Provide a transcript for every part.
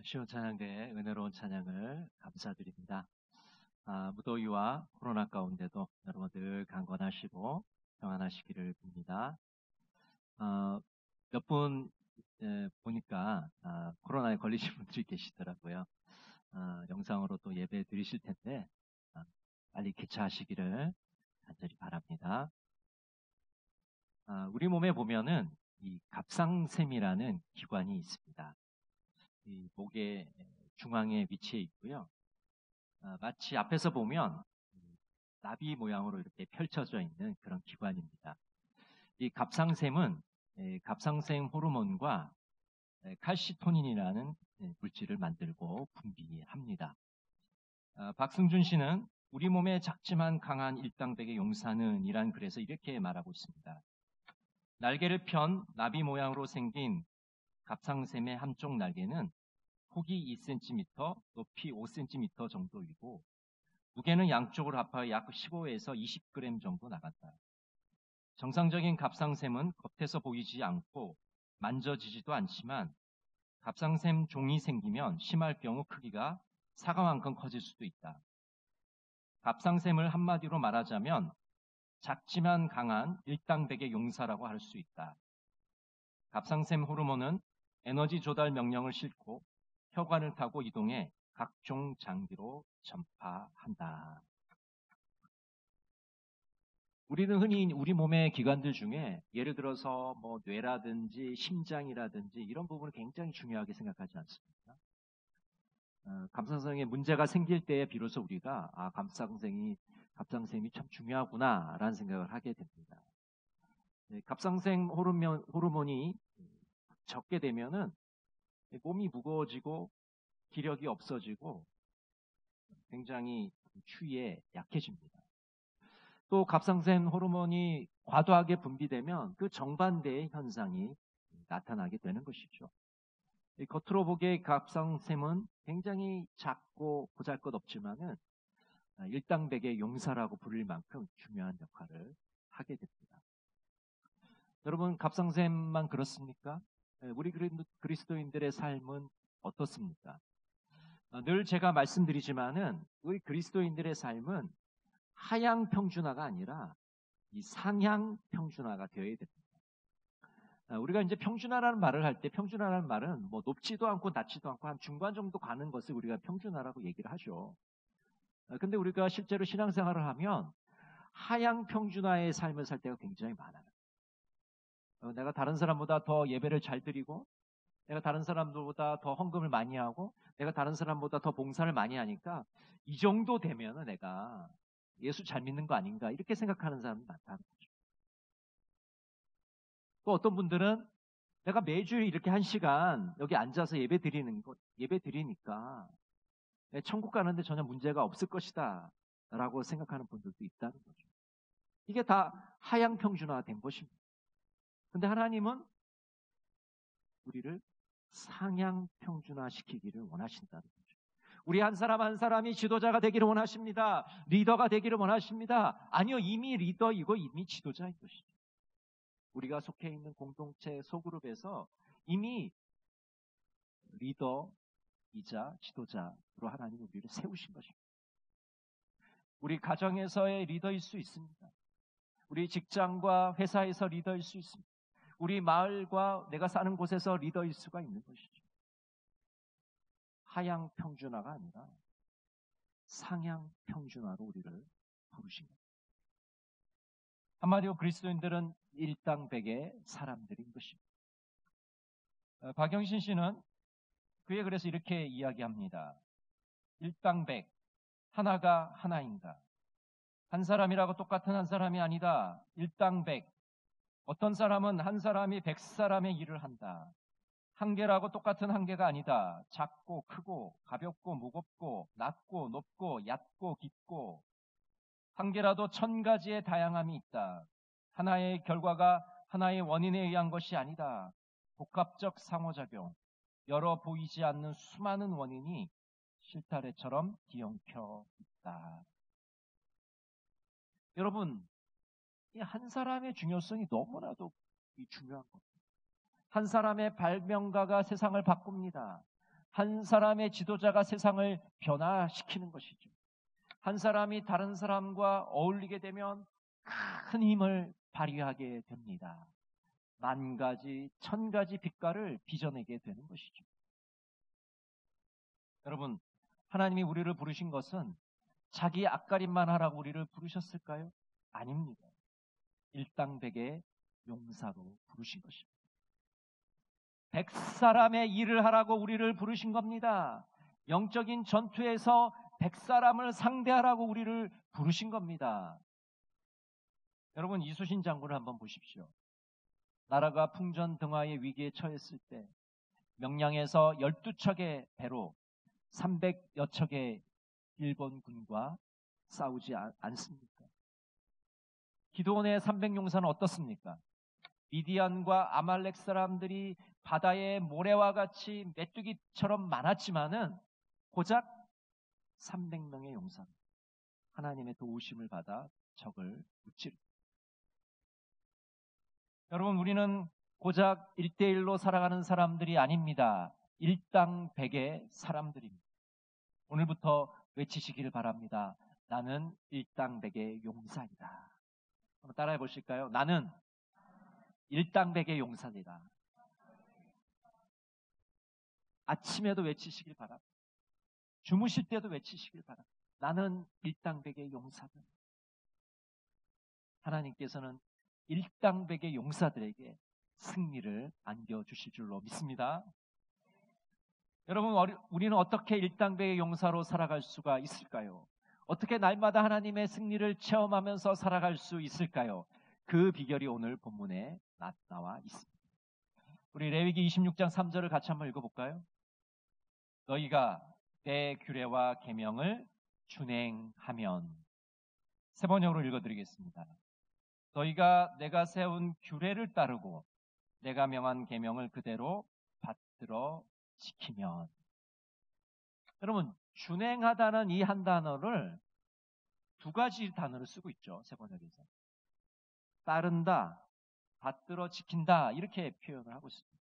시온 찬양대의 은혜로운 찬양을 감사드립니다. 무더위와 코로나 가운데도 여러분 늘 강건하시고 평안하시기를 빕니다. 몇 분 보니까 코로나에 걸리신 분들이 계시더라고요. 영상으로 또 예배 드리실 텐데 빨리 개최하시기를 간절히 바랍니다. 우리 몸에 보면은 이 갑상샘이라는 기관이 있습니다. 이 목의 중앙에 위치해 있고요. 마치 앞에서 보면 나비 모양으로 이렇게 펼쳐져 있는 그런 기관입니다. 이 갑상샘은 갑상샘 호르몬과 칼시토닌이라는 물질을 만들고 분비합니다. 박승준 씨는 우리 몸에 작지만 강한 일당백의 용사는 이란 글에서 이렇게 말하고 있습니다. 날개를 편 나비 모양으로 생긴 갑상샘의 한쪽 날개는 폭이 2cm, 높이 5cm 정도이고 무게는 양쪽으로 합하여 약 15에서 20g 정도 나간다. 정상적인 갑상샘은 겉에서 보이지 않고 만져지지도 않지만 갑상샘 종이 생기면 심할 경우 크기가 사과만큼 커질 수도 있다. 갑상샘을 한마디로 말하자면 작지만 강한 일당백의 용사라고 할 수 있다. 갑상샘 호르몬은 에너지 조달 명령을 싣고 혈관을 타고 이동해 각종 장기로 전파한다. 우리는 흔히 우리 몸의 기관들 중에 예를 들어서 뭐 뇌라든지 심장이라든지 이런 부분을 굉장히 중요하게 생각하지 않습니까? 갑상선에 문제가 생길 때에 비로소 우리가 갑상샘이 참 중요하구나라는 생각을 하게 됩니다. 갑상샘 호르몬이 적게 되면은 몸이 무거워지고 기력이 없어지고 굉장히 추위에 약해집니다. 또 갑상샘 호르몬이 과도하게 분비되면 그 정반대의 현상이 나타나게 되는 것이죠. 겉으로 보기에 갑상샘은 굉장히 작고 보잘것없지만은 일당백의 용사라고 부를 만큼 중요한 역할을 하게 됩니다. 여러분, 갑상샘만 그렇습니까? 우리 그리스도인들의 삶은 어떻습니까? 늘 제가 말씀드리지만은 우리 그리스도인들의 삶은 하향 평준화가 아니라 이 상향 평준화가 되어야 됩니다. 우리가 이제 평준화라는 말을 할 때 평준화라는 말은 뭐 높지도 않고 낮지도 않고 한 중간 정도 가는 것을 우리가 평준화라고 얘기를 하죠. 근데 우리가 실제로 신앙생활을 하면 하향 평준화의 삶을 살 때가 굉장히 많아요. 내가 다른 사람보다 더 예배를 잘 드리고 내가 다른 사람들보다 더 헌금을 많이 하고 내가 다른 사람보다 더 봉사를 많이 하니까 이 정도 되면은 내가 예수 잘 믿는 거 아닌가 이렇게 생각하는 사람이 많다는 거죠. 또 어떤 분들은 내가 매주 이렇게 1시간 여기 앉아서 예배 드리니까 천국 가는데 전혀 문제가 없을 것이다 라고 생각하는 분들도 있다는 거죠. 이게 다 하향 평준화된 것입니다. 근데 하나님은 우리를 상향 평준화 시키기를 원하신다는 거죠. 우리 한 사람 한 사람이 지도자가 되기를 원하십니다. 리더가 되기를 원하십니다. 아니요, 이미 리더이고 이미 지도자인 것이죠. 우리가 속해 있는 공동체 소그룹에서 이미 리더이자 지도자로 하나님은 우리를 세우신 것입니다. 우리 가정에서의 리더일 수 있습니다. 우리 직장과 회사에서 리더일 수 있습니다. 우리 마을과 내가 사는 곳에서 리더일 수가 있는 것이죠. 하향 평준화가 아니라 상향 평준화로 우리를 부르신 겁니다. 한마디로 그리스도인들은 일당백의 사람들인 것입니다. 박영신 씨는 그에 그래서 이렇게 이야기합니다. 일당백, 하나가 하나인가? 한 사람이라고 똑같은 한 사람이 아니다. 일당백, 어떤 사람은 한 사람이 100사람의 일을 한다. 한계라고 똑같은 한계가 아니다. 작고 크고 가볍고 무겁고 낮고 높고 얕고 깊고 한계라도 1000가지의 다양함이 있다. 하나의 결과가 하나의 원인에 의한 것이 아니다. 복합적 상호작용, 여러 보이지 않는 수많은 원인이 실타래처럼 뒤엉켜 있다. 여러분, 이 한 사람의 중요성이 너무나도 중요한 겁니다. 한 사람의 발명가가 세상을 바꿉니다. 한 사람의 지도자가 세상을 변화시키는 것이죠. 한 사람이 다른 사람과 어울리게 되면 큰 힘을 발휘하게 됩니다. 만 가지, 천 가지 빛깔을 빚어내게 되는 것이죠. 여러분, 하나님이 우리를 부르신 것은 자기 앞가림만 하라고 우리를 부르셨을까요? 아닙니다. 일당백의 용사로 부르신 것입니다. 100사람의 일을 하라고 우리를 부르신 겁니다. 영적인 전투에서 100사람을 상대하라고 우리를 부르신 겁니다. 여러분, 이순신 장군을 한번 보십시오. 나라가 풍전등화의 위기에 처했을 때 명량에서 12척의 배로 300여 척의 일본군과 싸우지 않습니까? 기드온의 300용사는 어떻습니까? 미디안과 아말렉 사람들이 바다의 모래와 같이 메뚜기처럼 많았지만은 고작 300명의 용사, 하나님의 도우심을 받아 적을 무찌릅니다. 여러분, 우리는 고작 1대1로 살아가는 사람들이 아닙니다. 일당백의 사람들입니다. 오늘부터 외치시기를 바랍니다. 나는 일당백의 용사이다. 한번 따라해 보실까요? 나는 일당백의 용사이다. 아침에도 외치시길 바랍니다. 주무실 때도 외치시길 바랍니다. 나는 일당백의 용사다. 하나님께서는 일당백의 용사들에게 승리를 안겨주실 줄로 믿습니다. 여러분, 우리는 어떻게 일당백의 용사로 살아갈 수가 있을까요? 어떻게 날마다 하나님의 승리를 체험하면서 살아갈 수 있을까요? 그 비결이 오늘 본문에 나와 있습니다. 우리 레위기 26장 3절을 같이 한번 읽어볼까요? 너희가 내 규례와 계명을 준행하면. 세 번역으로 읽어드리겠습니다. 너희가 내가 세운 규례를 따르고 내가 명한 계명을 그대로 받들어 지키면. 여러분, 준행하다는 이 한 단어를 두 가지 단어를 쓰고 있죠. 세 번역에서. 따른다, 받들어 지킨다, 이렇게 표현을 하고 있습니다.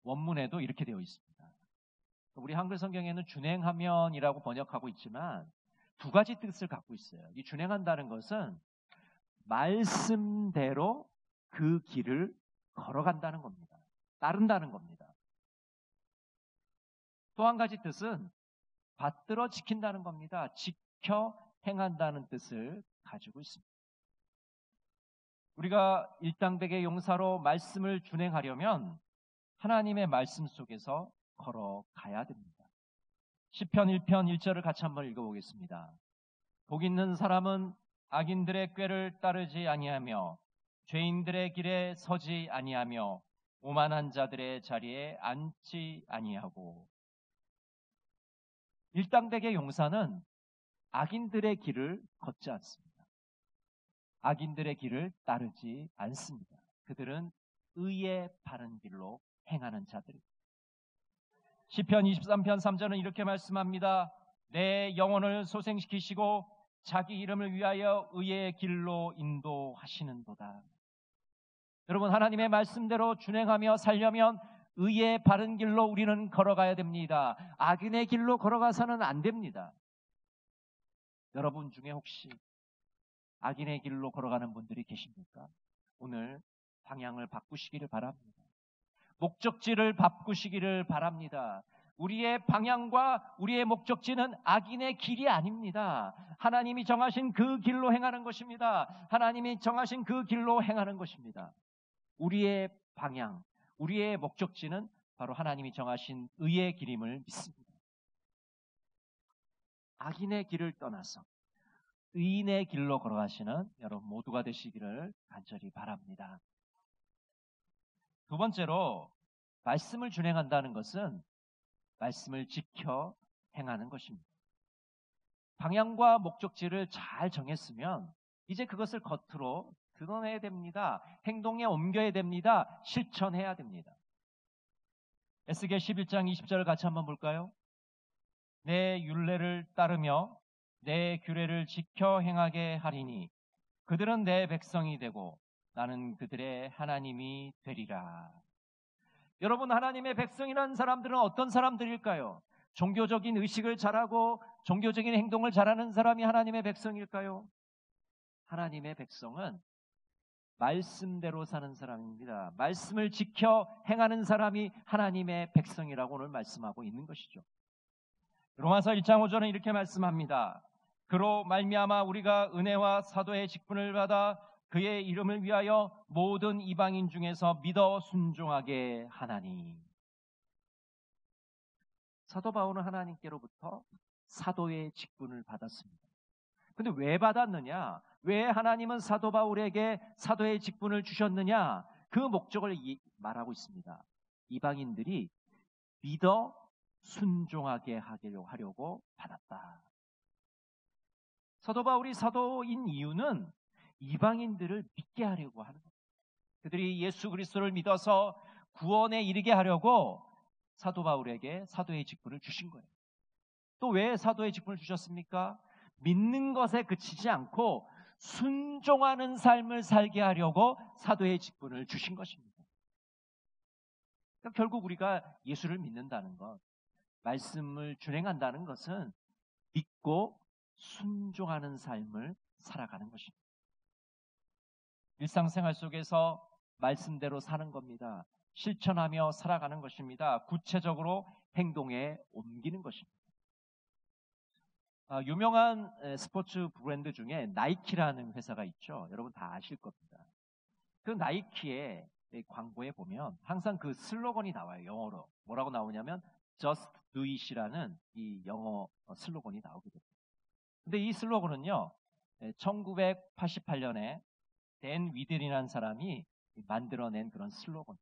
원문에도 이렇게 되어 있습니다. 우리 한글 성경에는 준행하면이라고 번역하고 있지만 두 가지 뜻을 갖고 있어요. 이 준행한다는 것은 말씀대로 그 길을 걸어간다는 겁니다. 따른다는 겁니다. 또 한 가지 뜻은 받들어 지킨다는 겁니다. 지켜 행한다는 뜻을 가지고 있습니다. 우리가 일당백의 용사로 말씀을 준행하려면 하나님의 말씀 속에서 걸어가야 됩니다. 시편 1편 1절을 같이 한번 읽어보겠습니다. 복 있는 사람은 악인들의 꾀를 따르지 아니하며 죄인들의 길에 서지 아니하며 오만한 자들의 자리에 앉지 아니하고. 일당백의 용사는 악인들의 길을 걷지 않습니다. 악인들의 길을 따르지 않습니다. 그들은 의의 바른 길로 행하는 자들입니다. 시편 23편 3절은 이렇게 말씀합니다. 내 영혼을 소생시키시고 자기 이름을 위하여 의의 길로 인도하시는도다. 여러분, 하나님의 말씀대로 준행하며 살려면 의의 바른 길로 우리는 걸어가야 됩니다. 악인의 길로 걸어가서는 안 됩니다. 여러분 중에 혹시 악인의 길로 걸어가는 분들이 계십니까? 오늘 방향을 바꾸시기를 바랍니다. 목적지를 바꾸시기를 바랍니다. 우리의 방향과 우리의 목적지는 악인의 길이 아닙니다. 하나님이 정하신 그 길로 행하는 것입니다. 하나님이 정하신 그 길로 행하는 것입니다. 우리의 방향, 우리의 목적지는 바로 하나님이 정하신 의의 길임을 믿습니다. 악인의 길을 떠나서 의인의 길로 걸어가시는 여러분 모두가 되시기를 간절히 바랍니다. 두 번째로, 말씀을 준행한다는 것은 말씀을 지켜 행하는 것입니다. 방향과 목적지를 잘 정했으면 이제 그것을 겉으로 드러내야 됩니다. 행동에 옮겨야 됩니다. 실천해야 됩니다. 에스겔 11장 20절을 같이 한번 볼까요? 내 율례를 따르며 내 규례를 지켜 행하게 하리니 그들은 내 백성이 되고 나는 그들의 하나님이 되리라. 여러분, 하나님의 백성이라는 사람들은 어떤 사람들일까요? 종교적인 의식을 잘하고 종교적인 행동을 잘하는 사람이 하나님의 백성일까요? 하나님의 백성은 말씀대로 사는 사람입니다. 말씀을 지켜 행하는 사람이 하나님의 백성이라고 오늘 말씀하고 있는 것이죠. 로마서 1장 5절은 이렇게 말씀합니다. 그로 말미암아 우리가 은혜와 사도의 직분을 받아 그의 이름을 위하여 모든 이방인 중에서 믿어 순종하게 하나니. 사도 바울은 하나님께로부터 사도의 직분을 받았습니다. 근데 왜 받았느냐? 왜 하나님은 사도 바울에게 사도의 직분을 주셨느냐? 그 목적을 말하고 있습니다. 이방인들이 믿어 순종하게 하려고 받았다. 사도 바울이 사도인 이유는 이방인들을 믿게 하려고 하는 겁니다. 그들이 예수 그리스도를 믿어서 구원에 이르게 하려고 사도 바울에게 사도의 직분을 주신 거예요. 또 왜 사도의 직분을 주셨습니까? 믿는 것에 그치지 않고 순종하는 삶을 살게 하려고 사도의 직분을 주신 것입니다. 그러니까 결국 우리가 예수를 믿는다는 것, 말씀을 준행한다는 것은 믿고 순종하는 삶을 살아가는 것입니다. 일상생활 속에서 말씀대로 사는 겁니다. 실천하며 살아가는 것입니다. 구체적으로 행동에 옮기는 것입니다. 유명한 스포츠 브랜드 중에 나이키라는 회사가 있죠. 여러분 다 아실 겁니다. 그 나이키의 광고에 보면 항상 그 슬로건이 나와요. 영어로. 뭐라고 나오냐면 Just Do It이라는 이 영어 슬로건이 나오게 됩니다. 근데 이 슬로건은요, 1988년에 댄 위들이라는 사람이 만들어낸 그런 슬로건.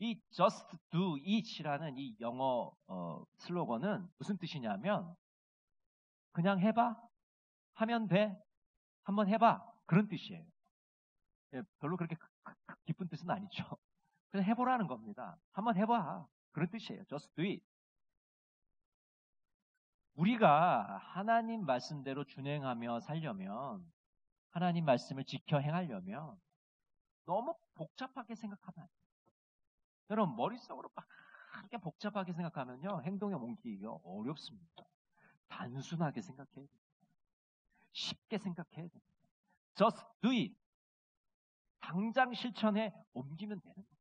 이 Just Do It이라는 이 영어 슬로건은 무슨 뜻이냐면 그냥 해봐, 하면 돼, 한번 해봐, 그런 뜻이에요. 별로 그렇게 기쁜 뜻은 아니죠. 그냥 해보라는 겁니다. 한번 해봐, 그런 뜻이에요. Just do it. 우리가 하나님 말씀대로 준행하며 살려면, 하나님 말씀을 지켜 행하려면 너무 복잡하게 생각하면 안 돼요. 여러분, 머릿속으로 막 이렇게 복잡하게 생각하면요, 행동에 옮기기가 어렵습니다. 단순하게 생각해야 됩니다. 쉽게 생각해야 됩니다. Just do it. 당장 실천에 옮기면 되는 거예요.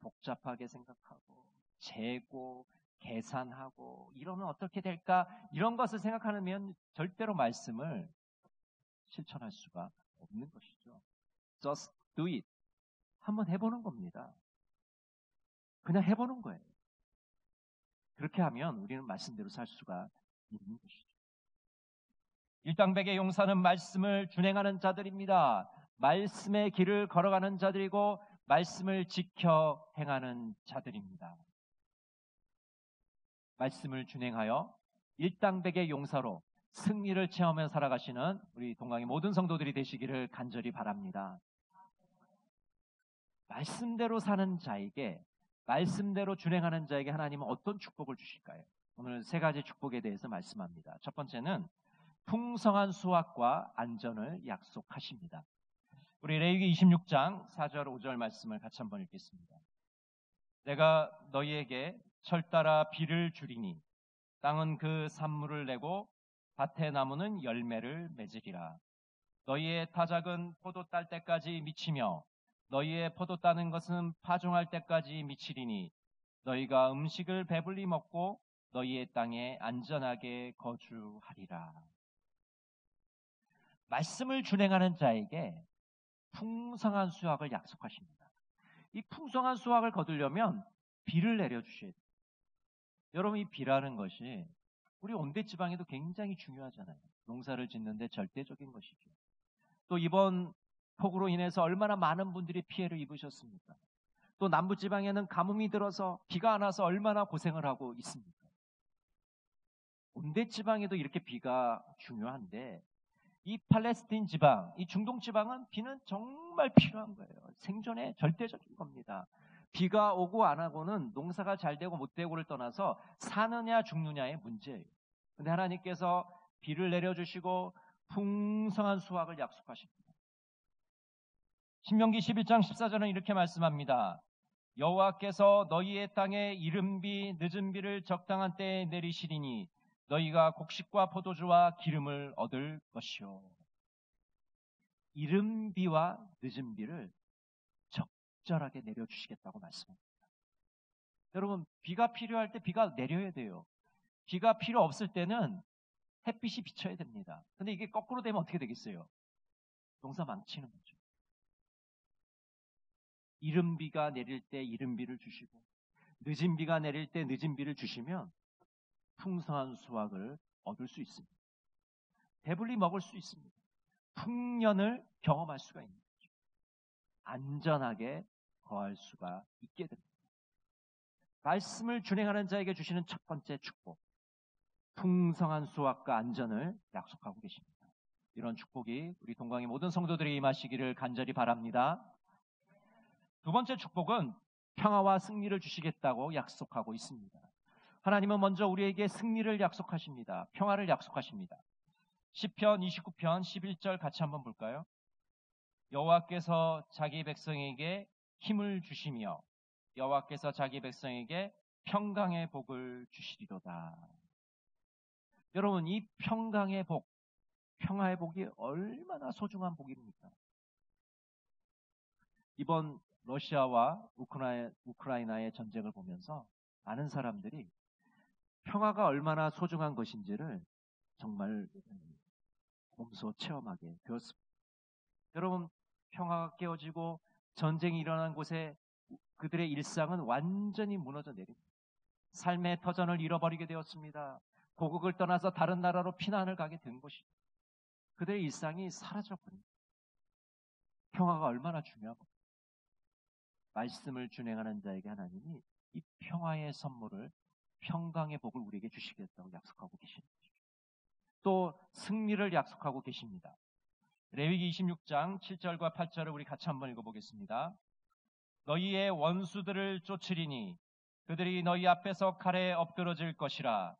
복잡하게 생각하고 재고 계산하고 이러면 어떻게 될까? 이런 것을 생각하면 절대로 말씀을 실천할 수가 없는 것이죠. Just do it. 한번 해보는 겁니다. 그냥 해보는 거예요. 그렇게 하면 우리는 말씀대로 살 수가 있는 것이죠. 일당백의 용사는 말씀을 준행하는 자들입니다. 말씀의 길을 걸어가는 자들이고 말씀을 지켜 행하는 자들입니다. 말씀을 준행하여 일당백의 용사로 승리를 체험하며 살아가시는 우리 동강의 모든 성도들이 되시기를 간절히 바랍니다. 말씀대로 사는 자에게, 말씀대로 준행하는 자에게 하나님은 어떤 축복을 주실까요? 오늘 세 가지 축복에 대해서 말씀합니다. 첫 번째는 풍성한 수확과 안전을 약속하십니다. 우리 레위기 26장 4절 5절 말씀을 같이 한번 읽겠습니다. 내가 너희에게 철 따라 비를 주리니 땅은 그 산물을 내고 밭의 나무는 열매를 맺으리라. 너희의 타작은 포도 딸 때까지 미치며 너희의 포도 따는 것은 파종할 때까지 미치리니 너희가 음식을 배불리 먹고 너희의 땅에 안전하게 거주하리라. 말씀을 준행하는 자에게 풍성한 수확을 약속하십니다. 이 풍성한 수확을 거두려면 비를 내려주셔야 돼요. 여러분, 이 비라는 것이 우리 온대지방에도 굉장히 중요하잖아요. 농사를 짓는데 절대적인 것이죠. 또 이번 폭우로 인해서 얼마나 많은 분들이 피해를 입으셨습니까? 또 남부지방에는 가뭄이 들어서 비가 안 와서 얼마나 고생을 하고 있습니까? 온대지방에도 이렇게 비가 중요한데 이 팔레스틴 지방, 이 중동 지방은 비는 정말 필요한 거예요. 생존에 절대적인 겁니다. 비가 오고 안 하고는 농사가 잘 되고 못 되고를 떠나서 사느냐 죽느냐의 문제예요. 그런데 하나님께서 비를 내려주시고 풍성한 수확을 약속하십니다. 신명기 11장 14절은 이렇게 말씀합니다. 여호와께서 너희의 땅에 이른비 늦은비를 적당한 때에 내리시리니 너희가 곡식과 포도주와 기름을 얻을 것이요. 이른비와 늦은비를 적절하게 내려주시겠다고 말씀합니다. 여러분, 비가 필요할 때 비가 내려야 돼요. 비가 필요 없을 때는 햇빛이 비쳐야 됩니다. 근데 이게 거꾸로 되면 어떻게 되겠어요? 농사 망치는 거죠. 이른 비가 내릴 때 이른 비를 주시고 늦은 비가 내릴 때 늦은 비를 주시면 풍성한 수확을 얻을 수 있습니다. 배불리 먹을 수 있습니다. 풍년을 경험할 수가 있는 거죠. 안전하게 거할 수가 있게 됩니다. 말씀을 준행하는 자에게 주시는 첫 번째 축복, 풍성한 수확과 안전을 약속하고 계십니다. 이런 축복이 우리 동광의 모든 성도들이 임하시기를 간절히 바랍니다. 두 번째 축복은 평화와 승리를 주시겠다고 약속하고 있습니다. 하나님은 먼저 우리에게 승리를 약속하십니다. 평화를 약속하십니다. 시편 29편 11절 같이 한번 볼까요? 여호와께서 자기 백성에게 힘을 주시며 여호와께서 자기 백성에게 평강의 복을 주시리로다. 여러분, 이 평강의 복, 평화의 복이 얼마나 소중한 복입니까? 이번 러시아와 우크라이나의 전쟁을 보면서 많은 사람들이 평화가 얼마나 소중한 것인지를 정말 몸소 체험하게 되었습니다. 여러분, 평화가 깨어지고 전쟁이 일어난 곳에 그들의 일상은 완전히 무너져 내립니다. 삶의 터전을 잃어버리게 되었습니다. 고국을 떠나서 다른 나라로 피난을 가게 된 것이죠. 그들의 일상이 사라져버립니다. 평화가 얼마나 중요하고 말씀을 준행하는 자에게 하나님이 이 평화의 선물을, 평강의 복을 우리에게 주시겠다고 약속하고 계십니다. 또 승리를 약속하고 계십니다. 레위기 26장 7절과 8절을 우리 같이 한번 읽어보겠습니다. 너희의 원수들을 쫓으리니 그들이 너희 앞에서 칼에 엎드러질 것이라.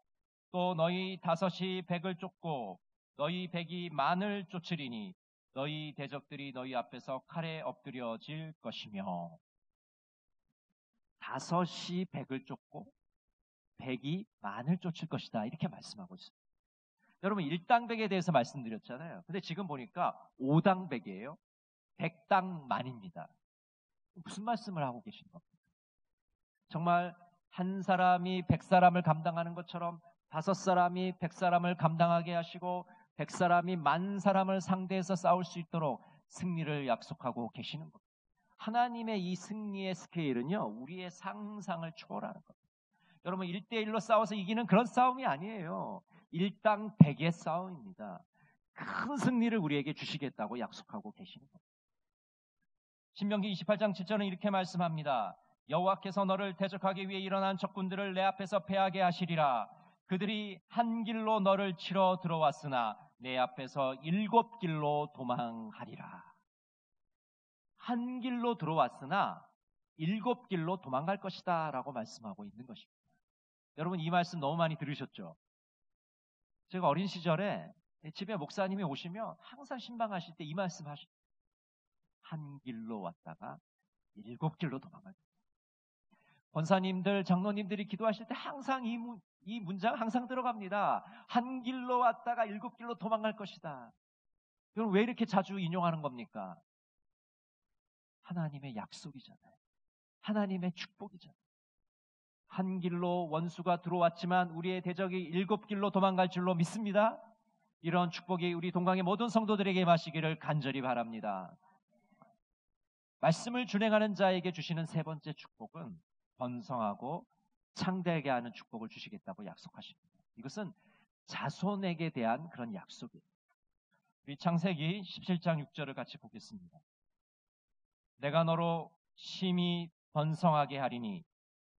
또 너희 다섯이 백을 쫓고 너희 백이 만을 쫓으리니 너희 대적들이 너희 앞에서 칼에 엎드려질 것이며. 다섯이 백을 쫓고 백이 만을 쫓을 것이다, 이렇게 말씀하고 있습니다. 여러분, 일당백에 대해서 말씀드렸잖아요. 근데 지금 보니까 오당백이에요. 백당만입니다. 무슨 말씀을 하고 계신 겁니까? 정말 한 사람이 100사람을 감당하는 것처럼 5사람이 100사람을 감당하게 하시고 100사람이 10,000사람을 상대해서 싸울 수 있도록 승리를 약속하고 계시는 겁니다. 하나님의 이 승리의 스케일은요, 우리의 상상을 초월하는 겁니다. 여러분, 1대1로 싸워서 이기는 그런 싸움이 아니에요. 일당백의 싸움입니다. 큰 승리를 우리에게 주시겠다고 약속하고 계시는 겁니다. 신명기 28장 7절은 이렇게 말씀합니다. 여호와께서 너를 대적하기 위해 일어난 적군들을 내 앞에서 패하게 하시리라. 그들이 한 길로 너를 치러 들어왔으나 내 앞에서 7길로 도망하리라. 한 길로 들어왔으나 7길로 도망갈 것이다 라고 말씀하고 있는 것입니다. 여러분, 이 말씀 너무 많이 들으셨죠? 제가 어린 시절에 집에 목사님이 오시면 항상 신방하실 때 이 말씀 하십니다. 한 길로 왔다가 7길로 도망갈 것이다. 권사님들, 장로님들이 기도하실 때 항상 이 문장 항상 들어갑니다. 한 길로 왔다가 7길로 도망갈 것이다. 여러분, 왜 이렇게 자주 인용하는 겁니까? 하나님의 약속이잖아요. 하나님의 축복이잖아요. 한 길로 원수가 들어왔지만 우리의 대적이 7길로 도망갈 줄로 믿습니다. 이런 축복이 우리 동강의 모든 성도들에게 임하시기를 간절히 바랍니다. 말씀을 준행하는 자에게 주시는 세 번째 축복은 번성하고 창대하게 하는 축복을 주시겠다고 약속하십니다. 이것은 자손에게 대한 그런 약속이에요. 우리 창세기 17장 6절을 같이 보겠습니다. 내가 너로 심히 번성하게 하리니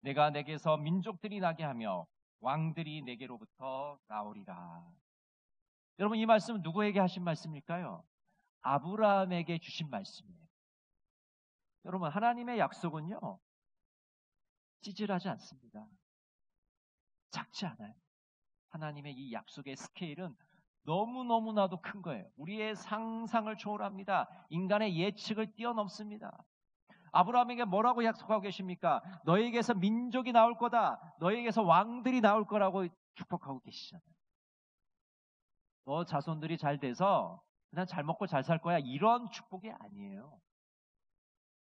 내가 내게서 민족들이 나게 하며 왕들이 내게로부터 나오리라. 여러분, 이 말씀은 누구에게 하신 말씀일까요? 아브라함에게 주신 말씀이에요. 여러분, 하나님의 약속은요, 찌질하지 않습니다. 작지 않아요. 하나님의 이 약속의 스케일은 너무너무나도 큰 거예요. 우리의 상상을 초월합니다. 인간의 예측을 뛰어넘습니다. 아브라함에게 뭐라고 약속하고 계십니까? 너에게서 민족이 나올 거다. 너에게서 왕들이 나올 거라고 축복하고 계시잖아요. 너 자손들이 잘 돼서 그냥 잘 먹고 잘 살 거야. 이런 축복이 아니에요.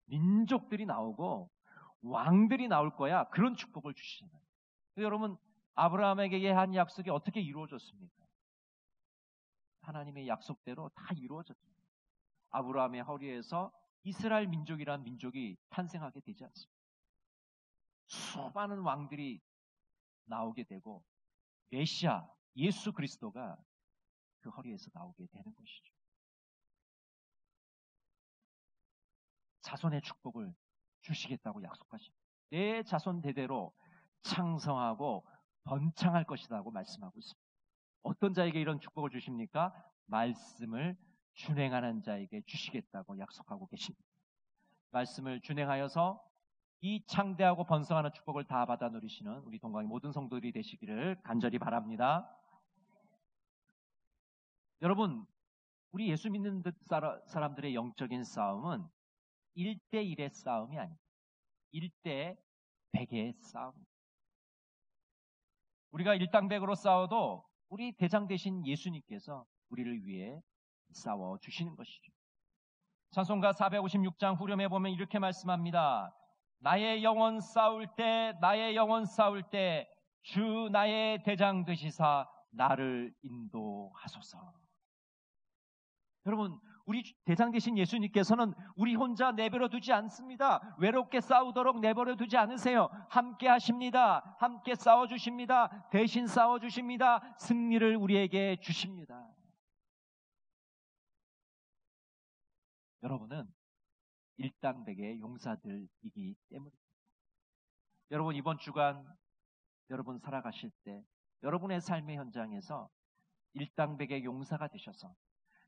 민족들이 나오고 왕들이 나올 거야. 그런 축복을 주시잖아요. 여러분, 아브라함에게 한 약속이 어떻게 이루어졌습니까? 하나님의 약속대로 다 이루어졌죠. 아브라함의 허리에서 이스라엘 민족이라는 민족이 탄생하게 되지 않습니다. 수많은 왕들이 나오게 되고 메시아 예수 그리스도가 그 허리에서 나오게 되는 것이죠. 자손의 축복을 주시겠다고 약속하십니다. 내 자손 대대로 창성하고 번창할 것이라고 말씀하고 있습니다. 어떤 자에게 이런 축복을 주십니까? 말씀을 준행하는 자에게 주시겠다고 약속하고 계십니다. 말씀을 준행하여서 이 창대하고 번성하는 축복을 다 받아 누리시는 우리 동광의 모든 성도들이 되시기를 간절히 바랍니다. 여러분, 우리 예수 믿는 사람들의 영적인 싸움은 1대1의 싸움이 아닙니다. 1대100의 싸움입니다. 우리가 일당백으로 싸워도 우리 대장 되신 예수님께서 우리를 위해 싸워주시는 것이죠. 찬송가 456장 후렴에 보면 이렇게 말씀합니다. 나의 영혼 싸울 때 나의 영혼 싸울 때 주 나의 대장 되시사 나를 인도하소서. 여러분, 우리 대장 되신 예수님께서는 우리 혼자 내버려 두지 않습니다. 외롭게 싸우도록 내버려 두지 않으세요. 함께 하십니다. 함께 싸워주십니다. 대신 싸워주십니다. 승리를 우리에게 주십니다. 여러분은 일당백의 용사들이기 때문입니다. 여러분, 이번 주간 여러분 살아가실 때 여러분의 삶의 현장에서 일당백의 용사가 되셔서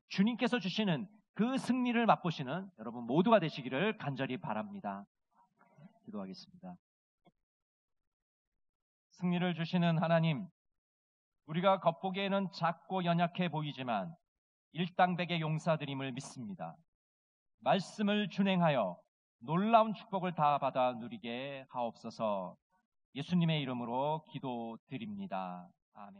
주님께서 주시는 그 승리를 맛보시는 여러분 모두가 되시기를 간절히 바랍니다. 기도하겠습니다. 승리를 주시는 하나님, 우리가 겉보기에는 작고 연약해 보이지만 일당백의 용사들임을 믿습니다. 말씀을 준행하여 놀라운 축복을 다 받아 누리게 하옵소서. 예수님의 이름으로 기도드립니다. 아멘.